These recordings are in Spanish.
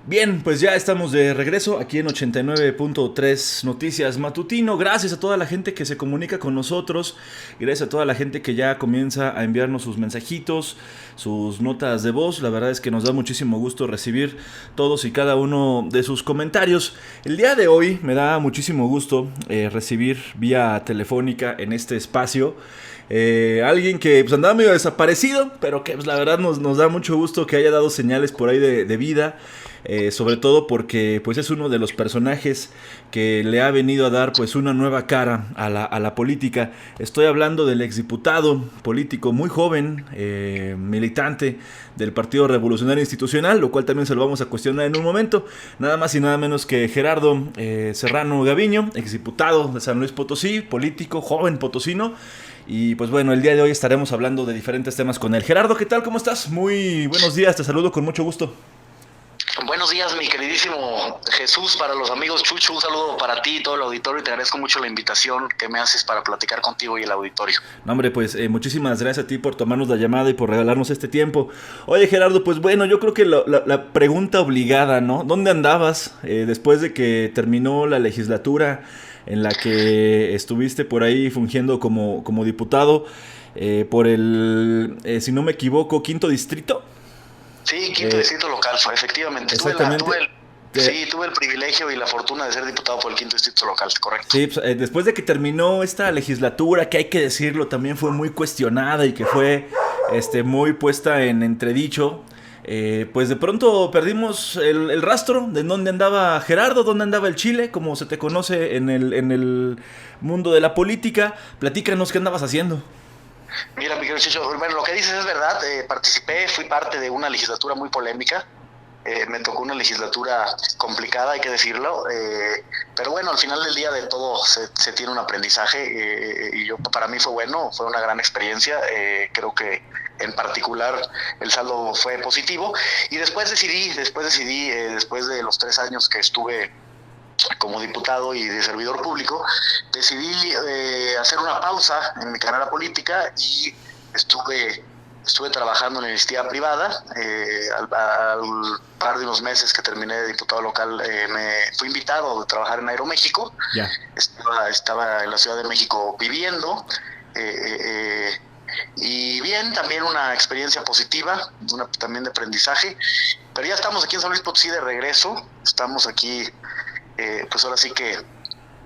Bien, pues ya estamos de regreso aquí en 89.3 Noticias Matutino. Gracias a toda la gente que se comunica con nosotros. Gracias a toda la gente que ya comienza a enviarnos sus mensajitos, sus notas de voz. La verdad es que nos da muchísimo gusto recibir todos y cada uno de sus comentarios. El día de hoy me da muchísimo gusto recibir vía telefónica en este espacio alguien que pues, andaba medio desaparecido, pero que pues, la verdad nos da mucho gusto que haya dado señales por ahí de vida. Sobre todo porque pues es uno de los personajes que le ha venido a dar pues una nueva cara a la política. Estoy hablando del exdiputado político muy joven, militante del Partido Revolucionario Institucional, lo cual también se lo vamos a cuestionar en un momento. Nada más y nada menos que Gerardo Serrano Gaviño, exdiputado de San Luis Potosí, político, joven potosino. Y pues bueno, el día de hoy estaremos hablando de diferentes temas con él. Gerardo, ¿qué tal? ¿Cómo estás? Muy buenos días, te saludo con mucho gusto. Buenos días, mi queridísimo Jesús, para los amigos Chucho, un saludo para ti y todo el auditorio, y te agradezco mucho la invitación que me haces para platicar contigo y el auditorio. No, hombre, pues muchísimas gracias a ti por tomarnos la llamada y por regalarnos este tiempo. Oye, Gerardo, pues bueno, yo creo que la pregunta obligada, ¿no? ¿Dónde andabas después de que terminó la legislatura en la que estuviste por ahí fungiendo como diputado por el, si no me equivoco, quinto distrito? Sí, quinto distrito local, efectivamente. Exactamente. Tuve el privilegio y la fortuna de ser diputado por el quinto distrito local, correcto. Sí, pues, después de que terminó esta legislatura, que hay que decirlo, también fue muy cuestionada y que fue muy puesta en entredicho, pues de pronto perdimos el rastro de dónde andaba Gerardo, dónde andaba el Chile, como se te conoce en el mundo de la política. Platícanos qué andabas haciendo. Mira, mi querido Chicho, bueno, lo que dices es verdad, fui parte de una legislatura muy polémica. Me tocó una legislatura complicada, hay que decirlo, pero bueno, al final del día de todo se tiene un aprendizaje, y para mí fue bueno, fue una gran experiencia. Creo que en particular el saldo fue positivo, y después decidí, después de los 3 años que estuve como diputado y de servidor público, decidí hacer una pausa en mi carrera política, y estuve trabajando en la iniciativa privada. Al par de unos meses que terminé de diputado local, me fui invitado a trabajar en Aeroméxico. Ya. Estaba en la Ciudad de México viviendo, y bien, también una experiencia positiva, también de aprendizaje. Pero ya estamos aquí en San Luis Potosí de regreso, estamos aquí, pues ahora sí que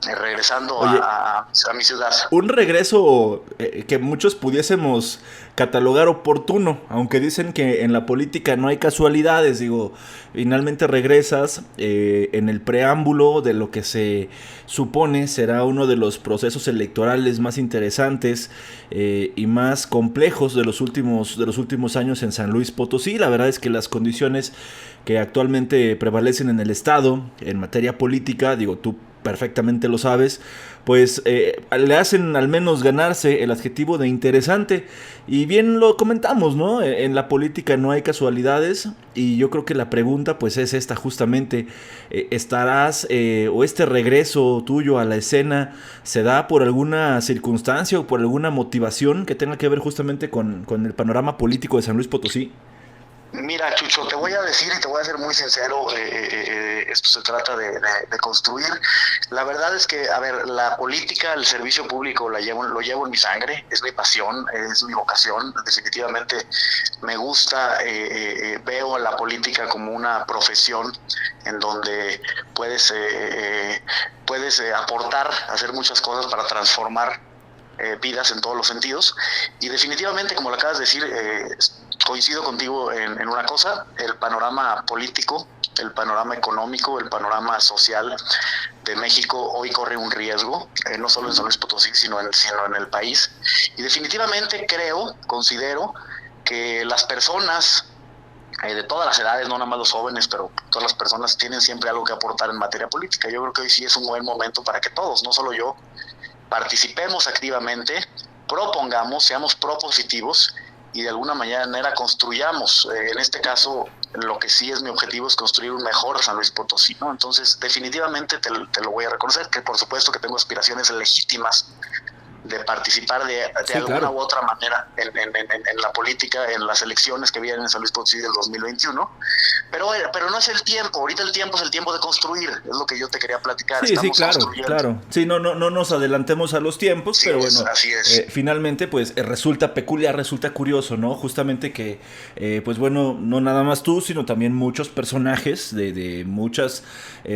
regresando Oye, a mi ciudad. un regreso que muchos pudiésemos catalogar oportuno, aunque dicen que en la política no hay casualidades. Digo, finalmente regresas en el preámbulo de lo que se supone será uno de los procesos electorales más interesantes y más complejos de los últimos años en San Luis Potosí. La verdad es que las condiciones que actualmente prevalecen en el estado en materia política, digo, tú perfectamente lo sabes, pues le hacen al menos ganarse el adjetivo de interesante. Y bien lo comentamos, ¿no? En la política no hay casualidades, y yo creo que la pregunta pues es esta justamente. ¿Estarás o este regreso tuyo a la escena se da por alguna circunstancia o por alguna motivación que tenga que ver justamente con el panorama político de San Luis Potosí? Mira, Chucho, te voy a decir y te voy a ser muy sincero, esto se trata de construir. La verdad es que, a ver, la política, el servicio público lo llevo en mi sangre, es mi pasión, es mi vocación. Definitivamente me gusta, veo a la política como una profesión en donde puedes aportar, hacer muchas cosas para transformar vidas en todos los sentidos. Y definitivamente, como lo acabas de decir, coincido contigo en una cosa: el panorama político, el panorama económico, el panorama social de México hoy corre un riesgo, no solo en San Luis Potosí, sino en el país. Y definitivamente considero que las personas de todas las edades, no nada más los jóvenes, pero todas las personas tienen siempre algo que aportar en materia política. Yo creo que hoy sí es un buen momento para que todos, no solo yo, participemos activamente, propongamos, seamos propositivos, y de alguna manera construyamos. En este caso, lo que sí es mi objetivo es construir un mejor San Luis Potosí, ¿no? Entonces, definitivamente te lo voy a reconocer, que por supuesto que tengo aspiraciones legítimas de participar de Sí, alguna claro. u otra manera en la política, en las elecciones que vienen en San Luis Potosí del 2021. Pero no es el tiempo, ahorita el tiempo es el tiempo de construir, es lo que yo te quería platicar, Sí, sí, estamos claro, construyendo. claro. Sí, no nos adelantemos a los tiempos, Sí pero es, bueno, así es. finalmente pues resulta peculiar, resulta curioso, ¿no? Justamente que, pues bueno, no nada más tú, sino también muchos personajes de muchas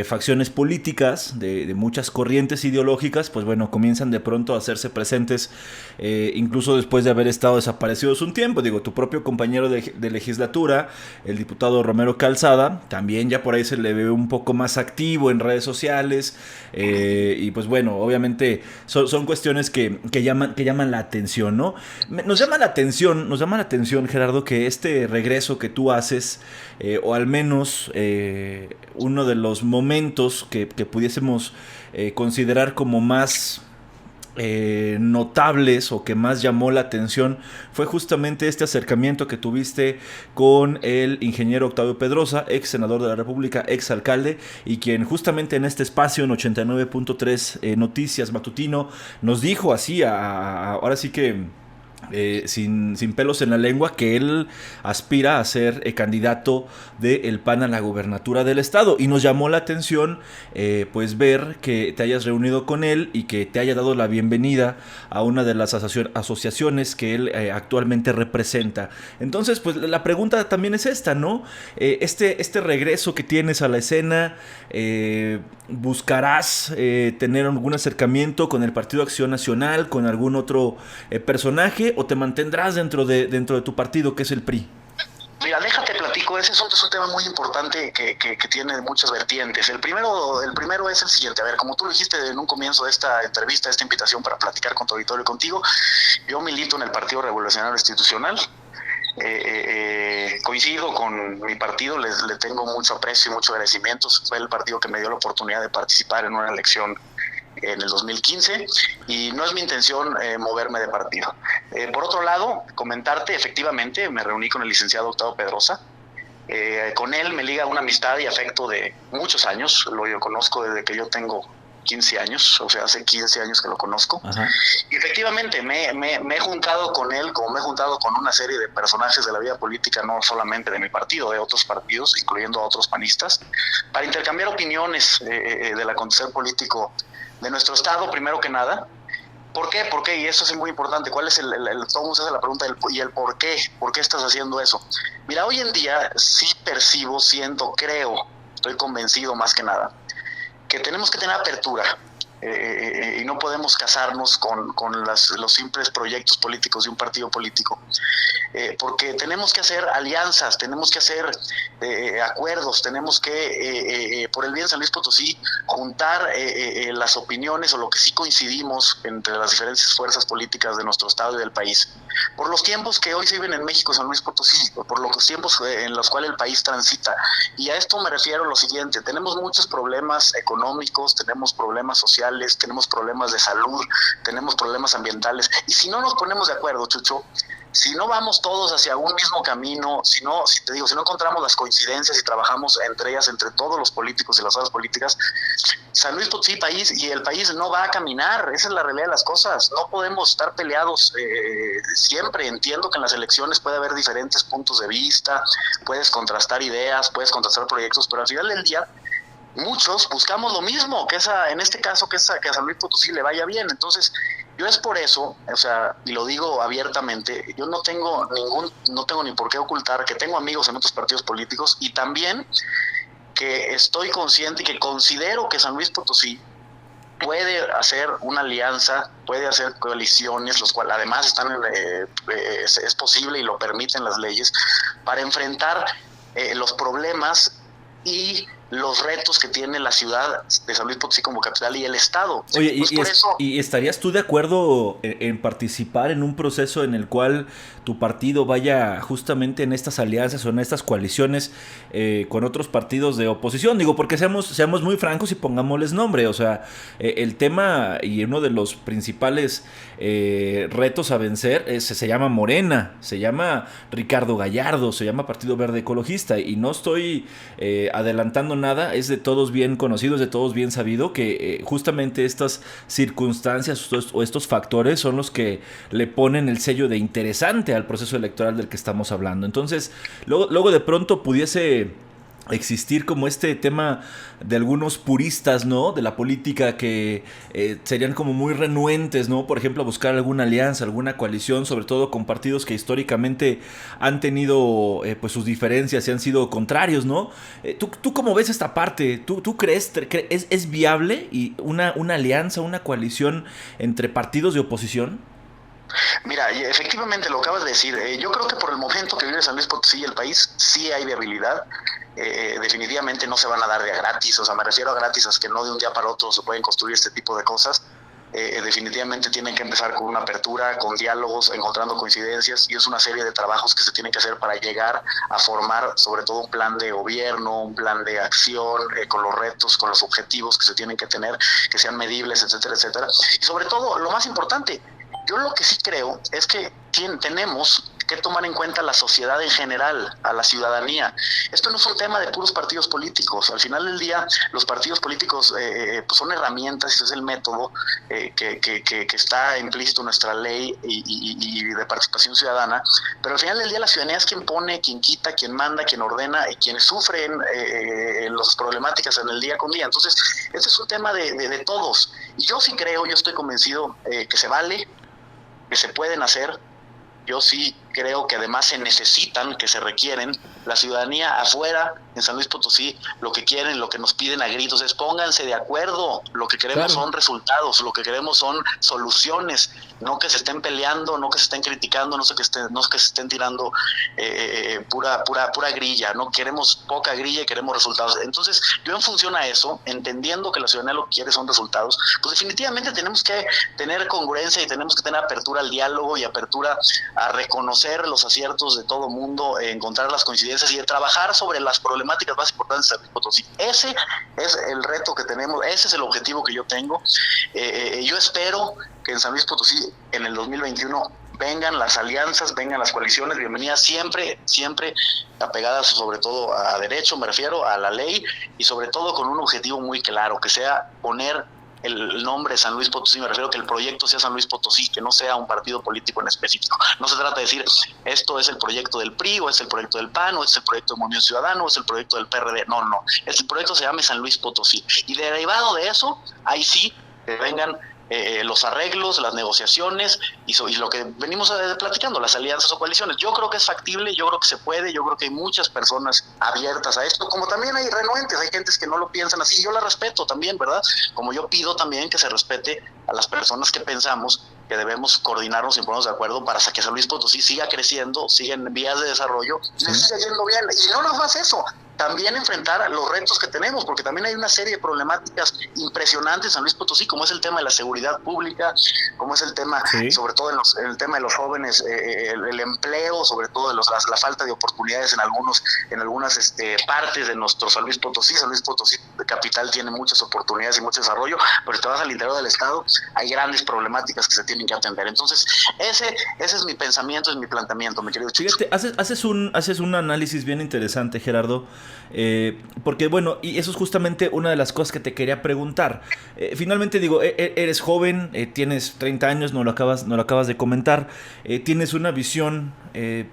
facciones políticas, de muchas corrientes ideológicas, pues bueno, comienzan de pronto a hacerse presentes, incluso después de haber estado desaparecidos un tiempo. Digo, tu propio compañero de legislatura, el diputado Romero Calzada, también ya por ahí se le ve un poco más activo en redes sociales, y pues bueno, obviamente son cuestiones que llaman la atención, ¿no? Nos llama la atención, Gerardo, que este regreso que tú haces, o al menos uno de los momentos que pudiésemos considerar como más notables o que más llamó la atención fue justamente este acercamiento que tuviste con el ingeniero Octavio Pedrosa, ex senador de la República, ex alcalde, y quien justamente en este espacio en 89.3 Noticias Matutino nos dijo así, ahora sí que sin pelos en la lengua, que él aspira a ser candidato del PAN a la gubernatura del estado, y nos llamó la atención pues ver que te hayas reunido con él y que te haya dado la bienvenida a una de las asociaciones que él actualmente representa. Entonces pues la pregunta también es esta, ¿no? Este regreso que tienes a la escena, ¿buscarás tener algún acercamiento con el Partido Acción Nacional, con algún otro personaje, o te mantendrás dentro de tu partido, que es el PRI? Mira, déjate platico, ese es un tema muy importante que tiene muchas vertientes. El primero es el siguiente, a ver, como tú lo dijiste en un comienzo de esta entrevista, de esta invitación para platicar con tu auditorio y contigo, yo milito en el Partido Revolucionario Institucional. Coincido con mi partido, le tengo mucho aprecio y mucho agradecimiento. Fue el partido que me dio la oportunidad de participar en una elección en el 2015, y no es mi intención moverme de partido. Por otro lado, comentarte, efectivamente, me reuní con el licenciado Octavio Pedrosa. Con él me liga una amistad y afecto de muchos años, lo conozco desde que yo tengo 15 años, o sea, hace 15 años que lo conozco. Ajá. Y efectivamente me he juntado con él, como me he juntado con una serie de personajes de la vida política, no solamente de mi partido, de otros partidos, incluyendo a otros panistas, para intercambiar opiniones del acontecer político de nuestro estado, primero que nada. ¿Por qué? ¿Por qué? Y eso es muy importante. ¿Cuál es todo mundo se hace la pregunta y el por qué? ¿Por qué estás haciendo eso? Mira, hoy en día sí percibo, siento, creo, estoy convencido más que nada, que tenemos que tener apertura, y no podemos casarnos con los simples proyectos políticos de un partido político, porque tenemos que hacer alianzas, tenemos que hacer acuerdos, tenemos que, por el bien de San Luis Potosí, juntar las opiniones o lo que sí coincidimos entre las diferentes fuerzas políticas de nuestro estado y del país. Por los tiempos que hoy se viven en México, San Luis Potosí, por los tiempos en los cuales el país transita. Y a esto me refiero a lo siguiente: tenemos muchos problemas económicos, tenemos problemas sociales, tenemos problemas de salud, tenemos problemas ambientales. Y si no nos ponemos de acuerdo, Chucho, si no vamos todos hacia un mismo camino, si no encontramos las coincidencias y trabajamos entre ellas, entre todos los políticos y las fuerzas políticas, San Luis Potosí el país no va a caminar. Esa es la realidad de las cosas. No podemos estar peleados siempre. Entiendo que en las elecciones puede haber diferentes puntos de vista, puedes contrastar ideas, puedes contrastar proyectos, pero al final del día muchos buscamos lo mismo, en este caso que a San Luis Potosí le vaya bien. Entonces, yo es por eso, o sea, y lo digo abiertamente, yo no tengo ni por qué ocultar que tengo amigos en otros partidos políticos, y también que estoy consciente y que considero que San Luis Potosí puede hacer una alianza, puede hacer coaliciones, los cuales además es posible y lo permiten las leyes, para enfrentar los problemas y los retos que tiene la ciudad de San Luis Potosí como capital y el estado. Oye, Pues por eso, ¿y estarías tú de acuerdo en participar en un proceso en el cual tu partido vaya justamente en estas alianzas o en estas coaliciones con otros partidos de oposición? Digo, porque seamos muy francos y pongámosles nombre. O sea, el tema y uno de los principales retos a vencer se llama Morena, se llama Ricardo Gallardo, se llama Partido Verde Ecologista, y no estoy adelantando nada, es de todos bien conocido, es de todos bien sabido que justamente estas circunstancias o estos factores son los que le ponen el sello de interesante al proceso electoral del que estamos hablando. Entonces, luego de pronto pudiese existir como este tema de algunos puristas, ¿no?, de la política que serían como muy renuentes, ¿no?, por ejemplo, a buscar alguna alianza, alguna coalición, sobre todo con partidos que históricamente han tenido pues sus diferencias y han sido contrarios, ¿no? ¿Tú cómo ves esta parte? ¿Tú crees, es viable y una alianza, una coalición entre partidos de oposición? Mira, y efectivamente lo acabas de decir. Yo creo que por el momento que vive San Luis Potosí y el país, sí hay viabilidad. Definitivamente no se van a dar de a gratis, o sea, me refiero a gratis, a que no de un día para otro se pueden construir este tipo de cosas. Definitivamente tienen que empezar con una apertura, con diálogos, encontrando coincidencias, y es una serie de trabajos que se tienen que hacer para llegar a formar sobre todo un plan de gobierno, un plan de acción, con los retos, con los objetivos que se tienen que tener, que sean medibles, etcétera, etcétera. Y sobre todo, lo más importante, yo lo que sí creo es que tenemos que tomar en cuenta a la sociedad en general, a la ciudadanía. Esto no es un tema de puros partidos políticos. Al final del día, los partidos políticos pues son herramientas, ese es el método que está implícito en nuestra ley y de participación ciudadana, pero al final del día la ciudadanía es quien pone, quien quita, quien manda, quien ordena y quienes sufren las problemáticas en el día con día. Entonces, este es un tema de todos. Y yo sí creo, yo estoy convencido que se vale, que se pueden hacer. Yo sí creo que además se necesitan, que se requieren. La ciudadanía afuera, en San Luis Potosí, lo que quieren, lo que nos piden a gritos es pónganse de acuerdo. Lo que queremos son resultados, lo que queremos son soluciones, no que se estén peleando, no que se estén criticando, no que se estén tirando pura grilla. No queremos poca grilla y queremos resultados. Entonces, yo en función a eso, entendiendo que la ciudadanía lo que quiere son resultados, pues definitivamente tenemos que tener congruencia y tenemos que tener apertura al diálogo y apertura a reconocer los aciertos de todo mundo, encontrar las coincidencias y de trabajar sobre las problemáticas más importantes de San Luis Potosí. Ese es el reto que tenemos, ese es el objetivo que yo tengo. Yo espero que en San Luis Potosí en el 2021 vengan las alianzas, vengan las coaliciones, bienvenidas, siempre apegadas sobre todo a derecho, me refiero a la ley, y sobre todo con un objetivo muy claro, que sea poner el nombre San Luis Potosí. Me refiero a que el proyecto sea San Luis Potosí, que no sea un partido político en específico. No se trata de decir, esto es el proyecto del PRI, o es el proyecto del PAN, o es el proyecto de Movimiento Ciudadano, o es el proyecto del PRD. No. El proyecto se llama San Luis Potosí. Y derivado de eso, ahí sí que vengan los arreglos, las negociaciones y lo que venimos platicando, las alianzas o coaliciones. Yo creo que es factible, yo creo que se puede, yo creo que hay muchas personas abiertas a esto, como también hay renuentes, hay gentes que no lo piensan así, yo la respeto también, ¿verdad? Como yo pido también que se respete a las personas que pensamos que debemos coordinarnos y ponernos de acuerdo para que San Luis Potosí siga creciendo, siga en vías de desarrollo, y le siga yendo bien. Y no nos más eso, también enfrentar los retos que tenemos, porque también hay una serie de problemáticas impresionantes en San Luis Potosí, como es el tema de la seguridad pública, como es el tema, sobre todo en el tema de los jóvenes, el empleo, sobre todo de la falta de oportunidades en algunas partes de nuestro San Luis Potosí. San Luis Potosí capital tiene muchas oportunidades y mucho desarrollo, pero si te vas al interior del estado, hay grandes problemáticas que se tienen que atender. Entonces, ese es mi pensamiento, es mi planteamiento, mi querido Chucho. Fíjate, haces un análisis bien interesante, Gerardo, porque bueno, y eso es justamente una de las cosas que te quería preguntar. Finalmente digo, eres joven, tienes 30 años, no lo acabas de comentar, tienes una visión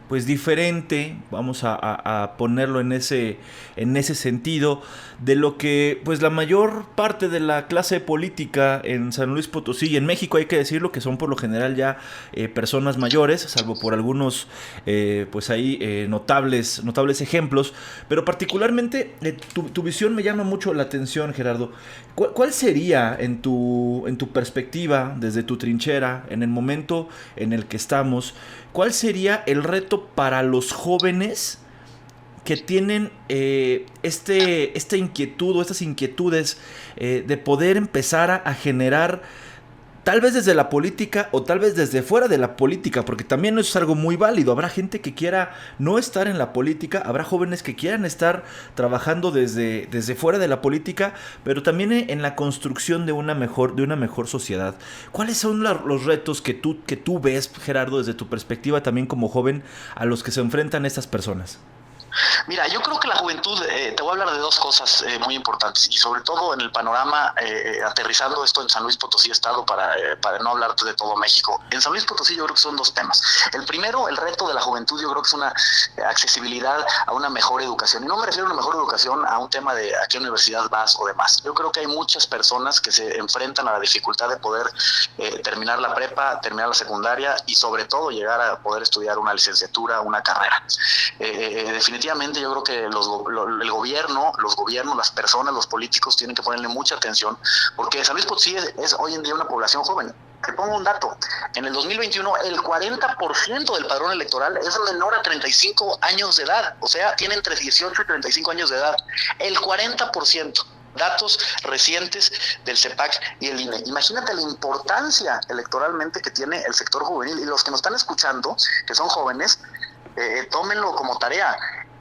pues diferente, vamos a ponerlo en ese sentido, de lo que pues la mayor parte de la clase política en San Luis Potosí y en México, hay que decirlo, que son por lo general ya personas mayores, salvo por algunos pues ahí notables ejemplos, pero particularmente tu visión me llama mucho la atención, Gerardo. ¿Cuál sería en tu perspectiva, desde tu trinchera, en el momento en el que estamos, cuál sería el reto para los jóvenes que tienen esta inquietud o estas inquietudes de poder empezar a generar, tal vez desde la política o tal vez desde fuera de la política, porque también eso es algo muy válido? Habrá gente que quiera no estar en la política, habrá jóvenes que quieran estar trabajando desde fuera de la política, pero también en la construcción de una mejor sociedad. ¿Cuáles son los retos que tú ves, Gerardo, desde tu perspectiva también como joven, a los que se enfrentan estas personas? Mira, yo creo que la juventud, te voy a hablar de dos cosas muy importantes y sobre todo en el panorama, aterrizando esto en San Luis Potosí Estado para no hablar de todo México. En San Luis Potosí yo creo que son dos temas. El primero, el reto de la juventud, yo creo que es una accesibilidad a una mejor educación. Y no me refiero a una mejor educación a un tema de a qué universidad vas o demás. Yo creo que hay muchas personas que se enfrentan a la dificultad de poder terminar la prepa, terminar la secundaria y sobre todo llegar a poder estudiar una licenciatura, una carrera. Definitivamente yo creo que el gobierno, los gobiernos, las personas, los políticos tienen que ponerle mucha atención, porque San Luis Potosí es hoy en día una población joven. Te pongo un dato, en el 2021 el 40% del padrón electoral es menor a 35 años de edad, o sea, tienen entre 18 y 35 años de edad, el 40%. Datos recientes del CEPAC y el INE. Imagínate la importancia electoralmente que tiene el sector juvenil, y los que nos están escuchando, que son jóvenes, tómenlo como tarea.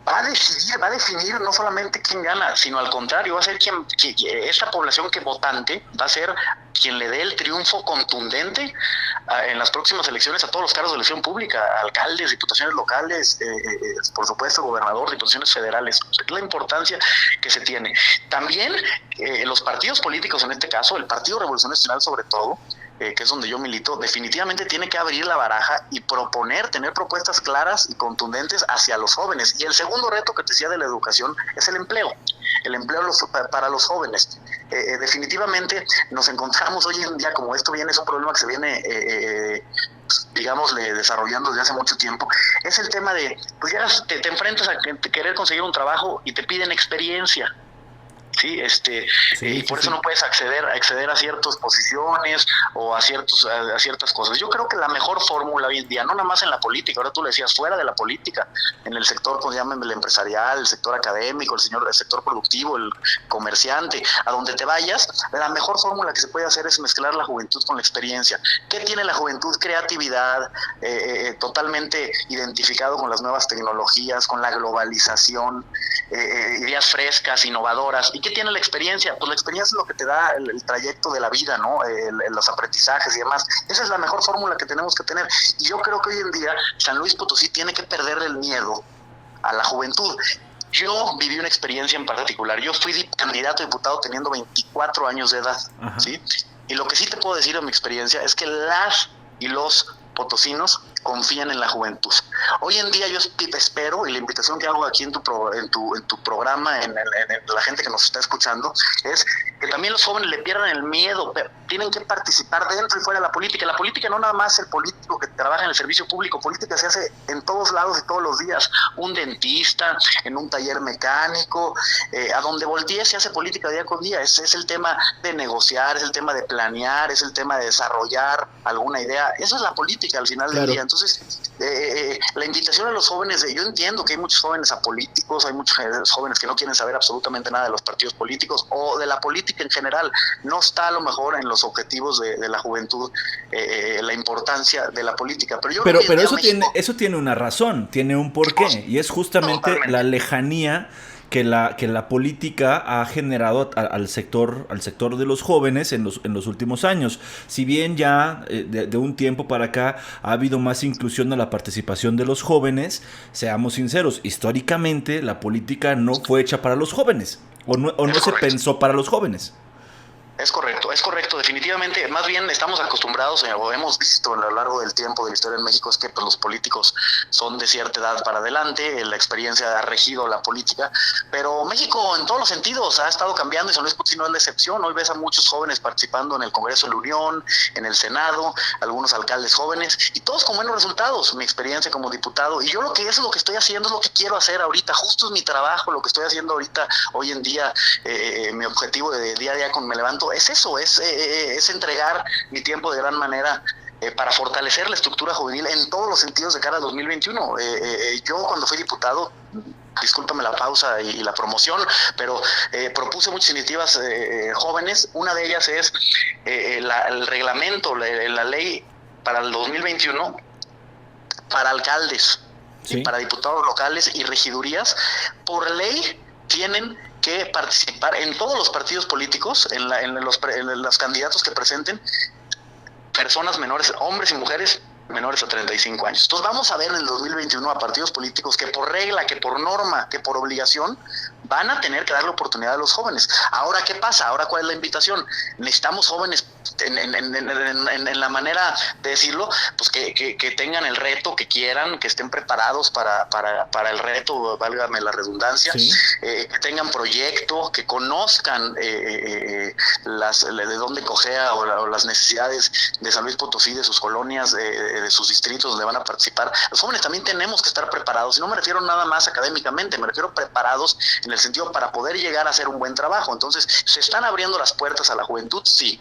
Va a definir no solamente quién gana, sino al contrario, va a ser esta población que votante va a ser quien le dé el triunfo contundente en las próximas elecciones a todos los cargos de elección pública, alcaldes, diputaciones locales, por supuesto gobernador, diputaciones federales. Es la importancia que se tiene. También los partidos políticos, en este caso el Partido Revolucionario Nacional sobre todo, que es donde yo milito, definitivamente tiene que abrir la baraja y tener propuestas claras y contundentes hacia los jóvenes. Y el segundo reto que te decía de la educación es el empleo para los jóvenes. Definitivamente nos encontramos hoy en día, como esto es un problema que se viene digámosle, desarrollando desde hace mucho tiempo, es el tema de, pues ya te enfrentas a querer conseguir un trabajo y te piden experiencia. Sí, y por eso no puedes acceder a ciertas posiciones o a ciertas cosas. Yo creo que la mejor fórmula hoy en día, no nada más en la política, ahora tú le decías, fuera de la política, en el sector, como llaman, el empresarial, el sector académico, el sector productivo, el comerciante, a donde te vayas, la mejor fórmula que se puede hacer es mezclar la juventud con la experiencia. ¿Qué tiene la juventud? Creatividad, totalmente identificado con las nuevas tecnologías, con la globalización, ideas frescas, innovadoras. ¿Y qué tiene la experiencia? Pues la experiencia es lo que te da el trayecto de la vida, ¿no? Los aprendizajes y demás. Esa es la mejor fórmula que tenemos que tener. Y yo creo que hoy en día San Luis Potosí tiene que perderle el miedo a la juventud. Yo viví una experiencia en particular. Yo fui candidato a diputado teniendo 24 años de edad, ¿sí? Y lo que sí te puedo decir de mi experiencia es que las y los potosinos confían en la juventud. Hoy en día yo espero, y la invitación que hago aquí en tu programa, en la gente que nos está escuchando, es que también los jóvenes le pierdan el miedo, tienen que participar dentro y fuera de la política. La política no nada más el político que trabaja en el servicio público, política se hace en todos lados y todos los días. Un dentista, en un taller mecánico, a donde voltees se hace política día con día. Es el tema de negociar, es el tema de planear, es el tema de desarrollar alguna idea. Esa es la política al final del día. Entonces, la invitación a los jóvenes, yo entiendo que hay muchos jóvenes apolíticos, hay muchos jóvenes que no quieren saber absolutamente nada de los partidos políticos o de la política en general. No está a lo mejor en los objetivos de la juventud la importancia de la política. Pero eso tiene una razón, tiene un porqué, y es justamente la lejanía que la política ha generado al sector de los jóvenes en los últimos años. Si bien ya de un tiempo para acá ha habido más inclusión a la participación de los jóvenes, seamos sinceros, históricamente la política no fue hecha para los jóvenes, o no se pensó para los jóvenes. Es correcto, definitivamente. Más bien estamos acostumbrados, o hemos visto a lo largo del tiempo de la historia en México, es que pues, los políticos son de cierta edad para adelante, la experiencia ha regido la política, pero México en todos los sentidos ha estado cambiando y San Luis Potosí no es la excepción. Hoy ves a muchos jóvenes participando en el Congreso de la Unión, en el Senado, algunos alcaldes jóvenes, y todos con buenos resultados. Mi experiencia como diputado, y yo lo que estoy haciendo, es lo que quiero hacer ahorita, justo es mi trabajo, lo que estoy haciendo ahorita, hoy en día, mi objetivo de día a día cuando me levanto, es eso, es entregar mi tiempo de gran manera para fortalecer la estructura juvenil en todos los sentidos de cara al 2021. Yo cuando fui diputado, discúlpame la pausa y la promoción, pero propuse muchas iniciativas jóvenes. Una de ellas es el reglamento, la ley para el 2021 para alcaldes, y para diputados locales y regidurías. Por ley tienen que participar en todos los partidos políticos, en los candidatos que presenten, personas menores, hombres y mujeres menores a 35 años. Entonces vamos a ver en el 2021 a partidos políticos que por regla, que por norma, que por obligación van a tener que darle oportunidad a los jóvenes. Ahora, ¿qué pasa? Ahora, ¿cuál es la invitación? Necesitamos jóvenes en la manera de decirlo, pues que tengan el reto, que quieran, que estén preparados para el reto, válgame la redundancia, sí. Que tengan proyecto, que conozcan de dónde cojea o las necesidades de San Luis Potosí, de sus colonias, de sus distritos donde van a participar. Los jóvenes también tenemos que estar preparados, y no me refiero nada más académicamente, me refiero preparados en el sentido para poder llegar a hacer un buen trabajo. Entonces, ¿se están abriendo las puertas a la juventud? Sí.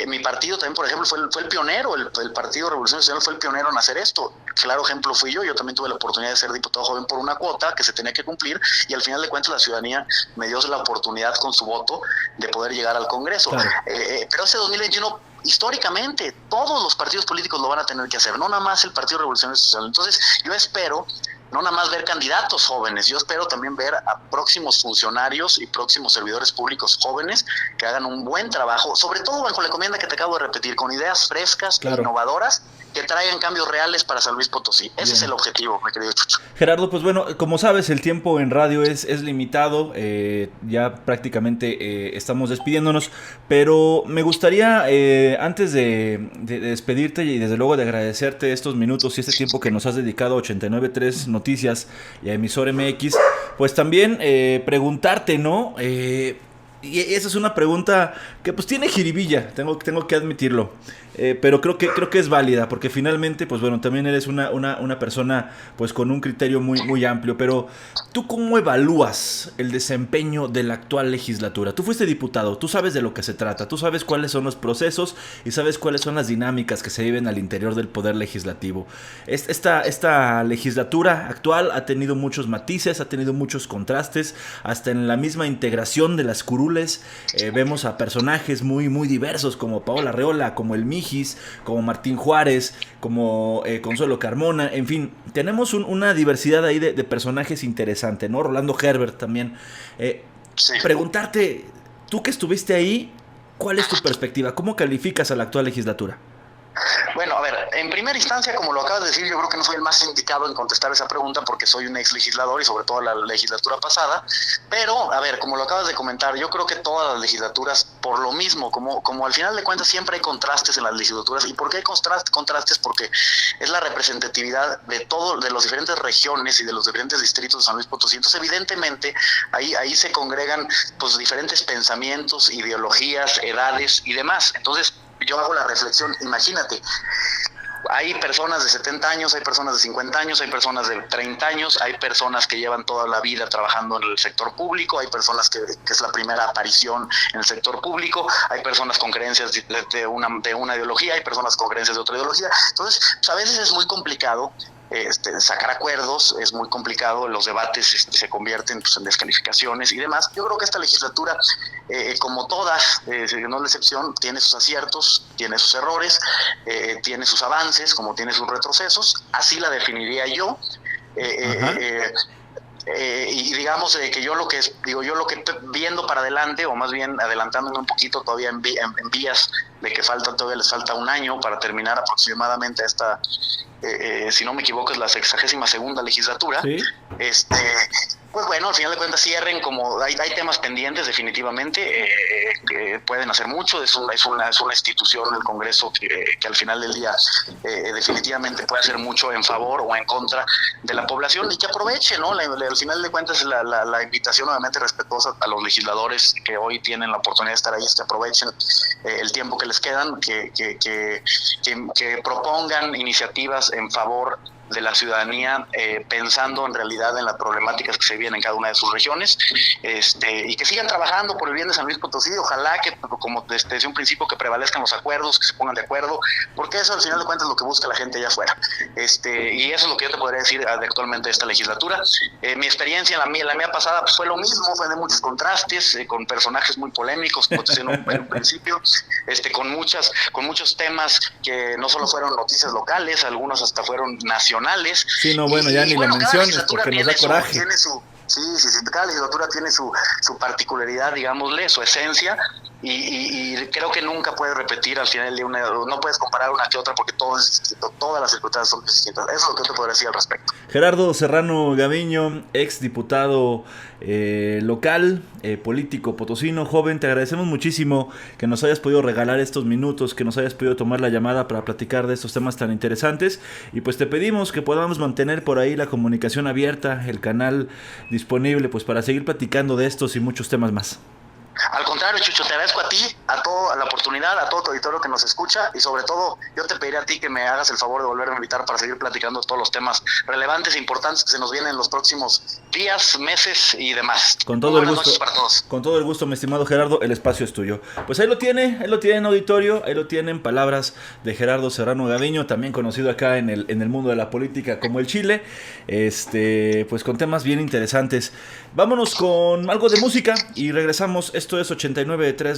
Mi partido también, por ejemplo, fue el pionero, el Partido Revolución Nacional fue el pionero en hacer esto. Claro ejemplo fui yo también tuve la oportunidad de ser diputado joven por una cuota que se tenía que cumplir, y al final de cuentas la ciudadanía me dio la oportunidad con su voto de poder llegar al Congreso. Claro. Pero ese 2021, históricamente, todos los partidos políticos lo van a tener que hacer, no nada más el Partido Revolucionario Social. Entonces, yo espero no nada más ver candidatos jóvenes, yo espero también ver a próximos funcionarios y próximos servidores públicos jóvenes que hagan un buen trabajo, sobre todo bajo la encomienda que te acabo de repetir, con ideas frescas, claro, e innovadoras, que traigan cambios reales para San Luis Potosí. Ese es el objetivo, mi querido Chucho. Gerardo, pues bueno, como sabes, el tiempo en radio es limitado, ya prácticamente estamos despidiéndonos, pero me gustaría, antes de despedirte y desde luego de agradecerte estos minutos y este tiempo que nos has dedicado a 89.3 Noticias y a Emisor MX, pues también preguntarte, ¿no? Y esa es una pregunta que pues tiene jiribilla, tengo que admitirlo, pero creo que es válida, porque finalmente, pues bueno, también eres una persona pues con un criterio muy amplio. Pero ¿tú cómo evalúas el desempeño de la actual legislatura? Tú fuiste diputado, tú sabes de lo que se trata, tú sabes cuáles son los procesos y sabes cuáles son las dinámicas que se viven al interior del poder legislativo. Esta legislatura actual ha tenido muchos matices, ha tenido muchos contrastes, hasta en la misma integración de las curules vemos a personajes muy diversos, como Paola Arreola, como el Mijis, como Martín Juárez, como Consuelo Carmona. En fin, tenemos una diversidad ahí de personajes interesante, ¿no? Rolando Herbert también. Sí. Preguntarte, tú que estuviste ahí, ¿cuál es tu perspectiva? ¿Cómo calificas a la actual legislatura? Bueno, a ver, en primera instancia, como lo acabas de decir, yo creo que no soy el más indicado en contestar esa pregunta porque soy un ex legislador y sobre todo la legislatura pasada, pero, a ver, como lo acabas de comentar, yo creo que todas las legislaturas, por lo mismo, como al final de cuentas siempre hay contrastes en las legislaturas. ¿Y por qué hay contrastes? Porque es la representatividad de las diferentes regiones y de los diferentes distritos de San Luis Potosí. Entonces, evidentemente, ahí se congregan pues diferentes pensamientos, ideologías, edades y demás. Entonces, yo hago la reflexión, imagínate, hay personas de 70 años, hay personas de 50 años, hay personas de 30 años, hay personas que llevan toda la vida trabajando en el sector público, hay personas que es la primera aparición en el sector público, hay personas con creencias de una ideología, hay personas con creencias de otra ideología. Entonces, pues a veces es muy complicado sacar acuerdos, es muy complicado, los debates se convierten pues en descalificaciones y demás. Yo creo que esta legislatura, como todas, no es la excepción, tiene sus aciertos, tiene sus errores, tiene sus avances, como tiene sus retrocesos, así la definiría yo. Y digamos que yo lo que viendo para adelante, o más bien adelantándome un poquito todavía en vías de que todavía les falta un año para terminar aproximadamente esta, si no me equivoco, es la 62ª legislatura. ¿Sí? Pues bueno, al final de cuentas cierren, como hay temas pendientes definitivamente, que pueden hacer mucho. Es una institución, el Congreso, que al final del día definitivamente puede hacer mucho en favor o en contra de la población, y que aproveche, ¿no? Al final de cuentas la invitación obviamente respetuosa a los legisladores que hoy tienen la oportunidad de estar ahí, es que aprovechen el tiempo que les quedan, que propongan iniciativas en favor de la ciudadanía, pensando en realidad en las problemáticas que se viven en cada una de sus regiones, y que sigan trabajando por el bien de San Luis Potosí. Ojalá que, como desde un principio, que prevalezcan los acuerdos, que se pongan de acuerdo, porque eso al final de cuentas es lo que busca la gente allá afuera. Y eso es lo que yo te podría decir actualmente de esta legislatura. Mi experiencia, la mía pasada, pues fue lo mismo, fue de muchos contrastes, con personajes muy polémicos, como te decía en un principio, con muchos temas que no solo fueron noticias locales, algunos hasta fueron nacionales. Sí, no, bueno, ya ni lo menciones porque nos da coraje. Sí, cada legislatura tiene su particularidad, digámosle, su esencia, y creo que nunca puedes repetir al final de no puedes comparar una que otra porque todo es distinto, todas las circunstancias son distintas. Eso es lo que te podría decir al respecto. Gerardo Serrano Gaviño, ex diputado local, político potosino, joven, te agradecemos muchísimo que nos hayas podido regalar estos minutos, que nos hayas podido tomar la llamada para platicar de estos temas tan interesantes, y pues te pedimos que podamos mantener por ahí la comunicación abierta, el canal disponible, pues para seguir platicando de estos y muchos temas más. Al contrario, Chucho, te agradezco a ti, a la oportunidad, a todo tu auditorio que nos escucha, y sobre todo yo te pediría a ti que me hagas el favor de volverme a invitar para seguir platicando todos los temas relevantes e importantes que se nos vienen en los próximos días, meses y demás. Con todo el gusto. Buenas noches para todos. Con todo el gusto, mi estimado Gerardo, el espacio es tuyo. Pues ahí lo tienen auditorio, ahí lo tienen, palabras de Gerardo Serrano Gaviño, también conocido acá en el mundo de la política como el Chile, pues con temas bien interesantes. Vámonos con algo de música y regresamos. Esto es 89.3